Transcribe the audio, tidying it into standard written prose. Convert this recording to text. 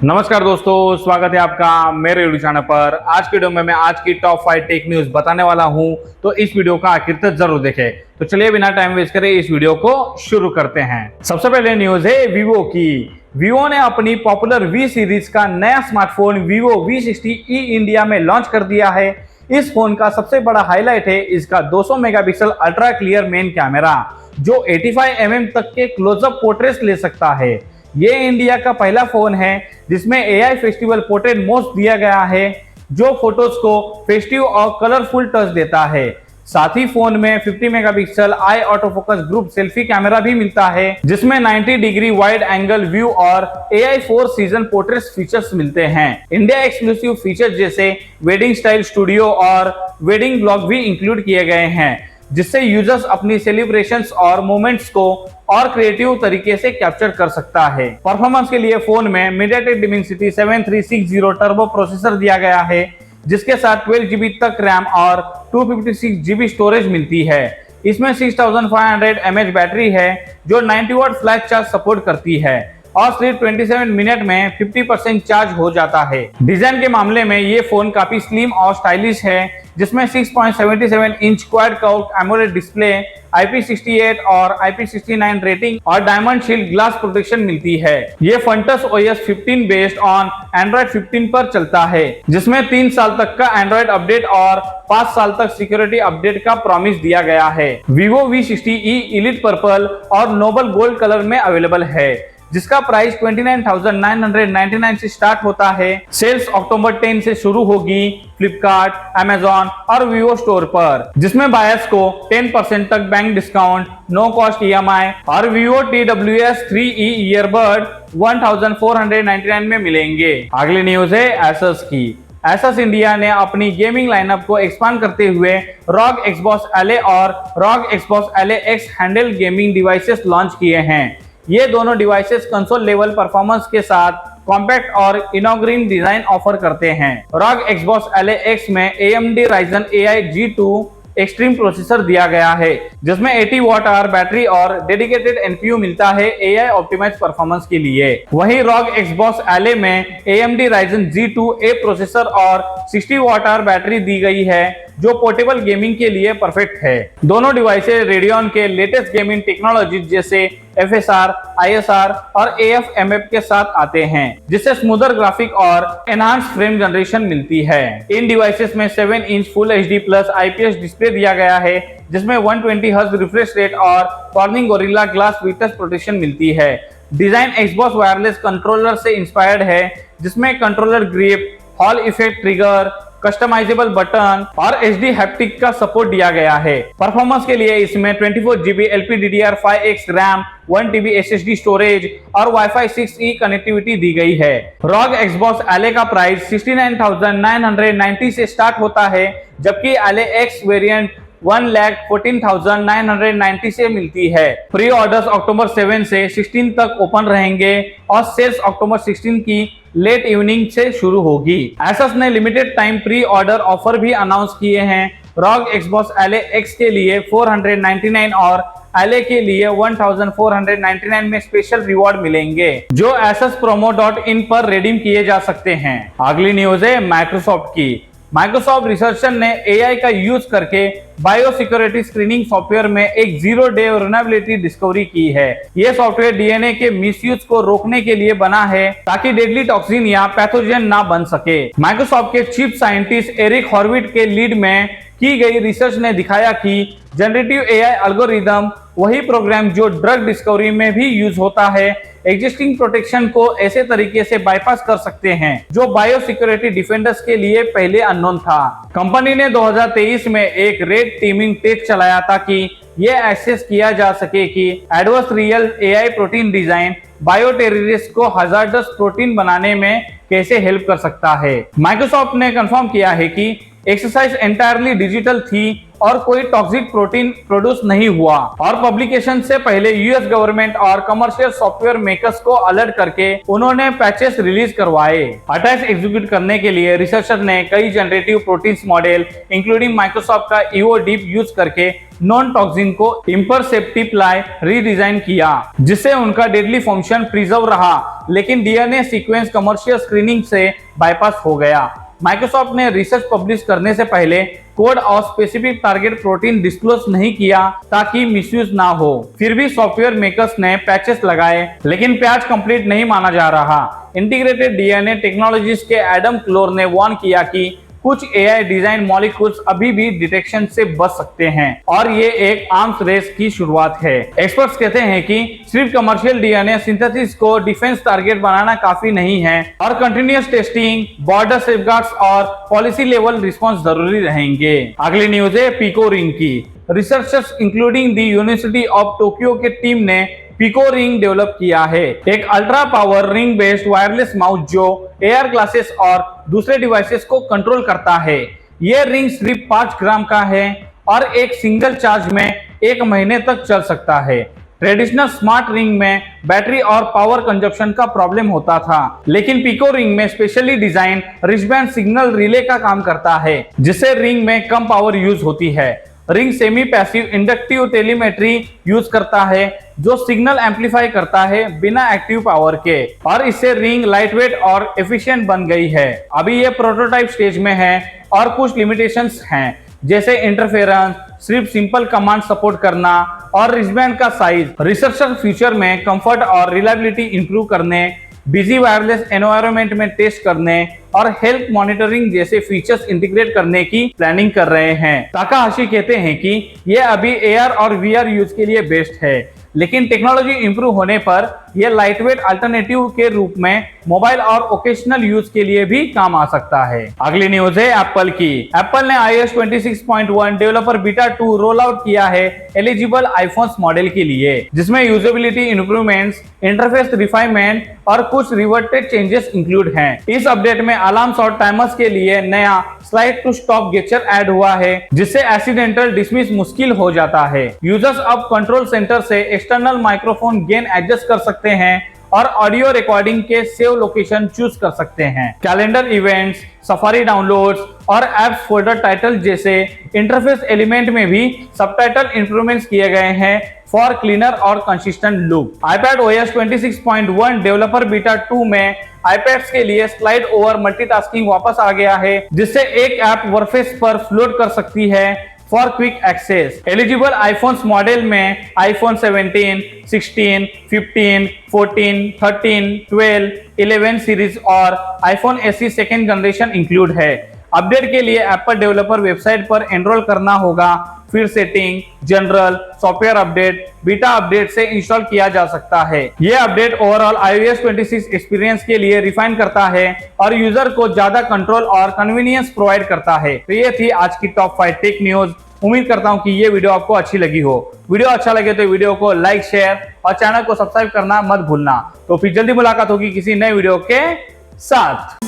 नमस्कार दोस्तों, स्वागत है आपका मेरे यूट्यूब चैनल पर। आज की वीडियो में मैं आज की टॉप 5 टेक न्यूज बताने वाला हूं, तो इस वीडियो का आखिर तक जरूर देखें। तो चलिए बिना टाइम वेस्ट करे इस वीडियो को शुरू करते हैं। सबसे पहले न्यूज है वीवो की। वीवो ने अपनी पॉपुलर वी सीरीज का नया स्मार्टफोन वीवो V60e इंडिया में लॉन्च कर दिया है। इस फोन का सबसे बड़ा हाईलाइट है इसका 200 megapixel ultra clear main camera, जो 85 mm तक के क्लोजअप पोर्ट्रेट्स ले सकता है। ये इंडिया का पहला फोन है जिसमें AI फेस्टिवल पोर्ट्रेट मोड दिया गया है, जो फोटोज को फेस्टिव और कलरफुल टच देता है। साथ ही फोन में 50 megapixel eye auto focus group selfie camera भी मिलता है, जिसमें 90 डिग्री वाइड एंगल व्यू और AI 4 सीजन पोर्ट्रेट फीचर्स मिलते हैं। इंडिया एक्सक्लूसिव फीचर्स जैसे वेडिंग स्टाइल स्टूडियो और वेडिंग ब्लॉग भी इंक्लूड किए गए हैं, जिससे यूजर्स अपनी सेलिब्रेशंस और मोमेंट्स को और क्रिएटिव तरीके से कैप्चर कर सकता है। परफॉर्मेंस के लिए फोन में MediaTek Dimensity 7360 टर्बो प्रोसेसर दिया गया है, जिसके साथ 12 GB तक रैम और 256 GB स्टोरेज मिलती है। इसमें 6500 mAh बैटरी है, जो 90 वाट फ्लैश चार्ज सपोर्ट करती है और सिर्फ 27 मिनट में 50% चार्ज हो जाता है। डिजाइन के मामले में ये फोन काफी स्लिम और स्टाइलिश है, जिसमें 6.77 inch quad curve AMOLED display, IP68 और IP69 रेटिंग और डायमंड शील्ड ग्लास प्रोटेक्शन मिलती है। ये फंटस OS 15 बेस्ड ऑन Android 15 पर चलता है, जिसमें 3 साल तक का Android अपडेट और 5 साल तक सिक्योरिटी अपडेट का प्रॉमिस दिया गया है। Vivo V60e इलीट पर्पल और नोबल गोल्ड कलर में अवेलेबल है, जिसका प्राइस 29,999 से स्टार्ट होता है। सेल्स अक्टूबर 10 से शुरू होगी फ्लिपकार्ट, Amazon और Vivo स्टोर पर, जिसमें बायर्स को 10% तक bank discount, no cost EMI और Vivo TWS 3E ईयरबड 1499 में मिलेंगे। अगली न्यूज है Asus की। Asus इंडिया ने अपनी गेमिंग लाइनअप को एक्सपांड करते हुए ROG Xbox LA और ROG Xbox LA X handle gaming devices launch किए हैं। ये दोनों डिवाइसेस कंसोल लेवल परफॉर्मेंस के साथ कॉम्पैक्ट और इनोग्रीन डिजाइन ऑफर करते हैं। ROG Xbox LA X में AMD Ryzen AI G2 extreme processor दिया गया है, जिसमें 80 वाट आवर बैटरी और डेडिकेटेड NPU मिलता है AI ऑप्टिमाइज परफॉर्मेंस के लिए। वहीं ROG Xbox LA में AMD Ryzen G2 A processor और 60 वाट आवर बैटरी दी गई है, जो पोर्टेबल गेमिंग के लिए परफेक्ट है। दोनों डिवाइसेस रेडियन के लेटेस्ट गेमिंग टेक्नोलॉजी जैसे FSR, ISR और AF/MF के साथ आते हैं, जिससे स्मूदर ग्राफिक और एनहांस फ्रेम जनरेशन मिलती है। इन डिवाइसेस में 7 inch full HD plus IPS display दिया गया है, जिसमें 120 हर्ट्ज रिफ्रेश रेट और Corning Gorilla glass witness protection मिलती है। डिजाइन Xbox वायरलेस कंट्रोलर से इंस्पायर्ड है, जिसमें controller grip, hall effect trigger, customisable button और HD हैप्टिक का सपोर्ट दिया गया है। परफॉर्मेंस के लिए इसमें 24 GB LPDDR5X RAM, 1 TB SSD storage और Wi-Fi 6E कनेक्टिविटी दी गई है। ROG Xbox LA का प्राइस 69,990 से स्टार्ट होता है, जबकि LA X वेरिएंट 1,14,990 से मिलती है। प्री ऑर्डर्स अक्टूबर 7 से 16 तक ओपन रहेंगे और सेल्स अक्टूबर 16 की लेट इवनिंग से शुरू होगी। Asus ने limited time pre order offer भी अनाउंस किए हैं। ROG Xbox LA X के लिए 499 और LA के लिए 1499 में स्पेशल रिवॉर्ड मिलेंगे, जो asuspromo.in पर रिडीम किए जा सकते हैं। अगली न्यूज है माइक्रोसॉफ्ट की। माइक्रोसॉफ्ट रिसर्चर ने AI का यूज करके बायोसिक्योरिटी स्क्रीनिंग सॉफ्टवेयर में एक 0 डे वल्नरेबिलिटी डिस्कवरी की है। यह सॉफ्टवेयर DNA के मिसयूज को रोकने के लिए बना है, ताकि डेडली टॉक्सिन या पैथोजन ना बन सके। माइक्रोसॉफ्ट के चीफ साइंटिस्ट एरिक हॉर्विट के लीड में की गई रिसर्च ने दिखाया कि जनरेटिव AI एल्गोरिदम वही प्रोग्राम जो ड्रग डिस्कवरी में भी यूज होता है, एग्जिस्टिंग प्रोटेक्शन को ऐसे तरीके से बाईपास कर सकते हैं जो बायोसिक्योरिटी डिफेंडर्स के लिए पहले अननोन था। कंपनी ने 2023 में एक रेड टीमिंग टेस्ट चलाया ताकि यह एक्सेस किया जा सके कि adversarial AI protein design bioterrorist को हजार्डस प्रोटीन बनाने में कैसे हेल्प कर सकता है। माइक्रोसॉफ्ट ने कंफर्म किया है कि एक्सरसाइज एंटायरली डिजिटल थी और कोई टॉक्सिक प्रोटीन प्रोड्यूस नहीं हुआ, और पब्लिकेशन से पहले यूएस गवर्नमेंट और कमर्शियल सॉफ्टवेयर मेकर्स को अलर्ट करके उन्होंने पैचेस रिलीज करवाए। अटैक एग्जीक्यूट करने के लिए रिसर्चर ने कई generative proteins model including Microsoft का EvoDeep यूज करके नॉन टॉक्सिन को इम्परसेप्टिबली रीडिजाइन किया, जिससे उनका डेडली फंक्शन प्रिजर्व रहा, लेकिन डीएनए सीक्वेंस कमर्शियल स्क्रीनिंग से बाईपास हो गया। माइक्रोसॉफ्ट ने रिसर्च पब्लिश करने से पहले कोड और स्पेसिफिक टारगेट प्रोटीन डिस्क्लोज नहीं किया ताकि मिसयूज ना हो। फिर भी सॉफ्टवेयर मेकर्स ने पैचेस लगाए, लेकिन पैच कंप्लीट नहीं माना जा रहा। इंटीग्रेटेड डीएनए टेक्नोलॉजीज के एडम क्लोर ने वार्न किया कि कुछ एआई डिजाइन मॉलिक्यूल्स अभी भी डिटेक्शन से बच सकते हैं और ये एक आर्म्स रेस की शुरुआत है। एक्सपर्ट्स कहते हैं कि सिर्फ कमर्शियल डीएनए सिंथेसिस को डिफेंस टारगेट बनाना काफी नहीं है और कंटिन्यूअस टेस्टिंग, बॉर्डर सेफगार्ड्स और पॉलिसी लेवल रिस्पॉन्स जरूरी रहेंगे। अगली न्यूज है पिको रिंग की। Researchers including the university of Tokyo के टीम ने पिको रिंग डेवलप किया है, एक ultra power ring based wireless mouse जो एआर ग्लासेस और दूसरे डिवाइसेस को कंट्रोल करता है। यह रिंग सिर्फ 5 ग्राम का है और एक सिंगल चार्ज में 1 महीने तक चल सकता है। ट्रेडिशनल स्मार्ट रिंग में बैटरी और पावर कंजप्शन का प्रॉब्लम होता था, लेकिन पिको रिंग में specially design wristband signal relay का काम करता है, जिससे रिंग में कम पावर यूज होती है। Ring semi passive inductive telemetry use करता है, जो सिग्नल एम्पलीफाई करता है बिना एक्टिव पावर के, और इससे रिंग लाइटवेट और एफिशिएंट बन गई है। अभी ये प्रोटोटाइप स्टेज में है और कुछ लिमिटेशंस हैं, जैसे इंटरफेरेंस, सिर्फ सिंपल कमांड सपोर्ट करना और रिस्टबैंड का साइज। रिसर्चर फ्यूचर में कंफर्ट और रिलायबिलिटी इंप्रूव करने, बिजी वायरलेस एनवायरनमेंट में टेस्ट करने और हेल्थ मॉनिटरिंग जैसे फीचर्स इंटीग्रेट करने की प्लानिंग कर रहे हैं। ताकाहाशी कहते हैं कि यह अभी एआर और वीआर यूज के लिए बेस्ट है, लेकिन टेक्नोलॉजी इंप्रूव होने पर यह लाइटवेट अल्टरनेटिव के रूप में मोबाइल और ओकेशनल यूज के लिए भी काम आ सकता है। अगली न्यूज है एप्पल की। एप्पल ने iOS 26.1 developer beta 2 roll out किया है एलिजिबल आईफोन्स मॉडल के लिए, जिसमें यूजेबिलिटी इंप्रूवमेंट्स, इंटरफेस रिफाइनमेंट और कुछ रिवर्टेड चेंजेस इंक्लूड हैं। इस अपडेट में अलार्म्स और टाइमर्स के लिए नया slide to stop gesture add हुआ है, जिससे एक्सीडेंटल डिसमिस मुश्किल हो जाता है। यूजर्स अब कंट्रोल सेंटर से एक्सटर्नल माइक्रोफोन गेन एडजस्ट कर सकते हैं और ऑडियो रिकॉर्डिंग के सेव लोकेशन चूज कर सकते हैं। कैलेंडर इवेंट्स, सफारी डाउनलोड्स और एप्स फोल्डर टाइटल जैसे इंटरफेस एलिमेंट में भी सबटाइटल इंप्रूवमेंट्स किए गए हैं फॉर क्लीनर और consistent look. iPadOS 26.1 developer beta 2 में iPads के लिए स्लाइड ओवर मल्टीटास्किंग वापस आ गया है, जिससे एक ऐप वर्कफेस पर फ्लोट कर सकती है for quick access. Eligible iPhones model में iPhone 17, 16, 15, 14, 13, 12, 11 सीरीज और iPhone SE second generation include है। अपडेट के लिए एप्पल डेवलपर वेबसाइट पर एनरोल करना होगा, फिर setting, general, software update, beta update से इंस्टॉल किया जा सकता है। यह अपडेट ओवरऑल iOS 26 एक्सपीरियंस के लिए रिफाइन करता है और यूजर को ज्यादा कंट्रोल और कन्वीनियंस प्रोवाइड करता है। तो ये थी आज की टॉप 5 टेक न्यूज। उम्मीद करता हूं कि ये वीडियो आपको अच्छी लगी हो। वीडियो अच्छा लगे तो वीडियो को लाइक, शेयर और चैनल को सब्सक्राइब करना मत भूलना। तो फिर जल्दी मुलाकात होगी किसी नए वीडियो के साथ।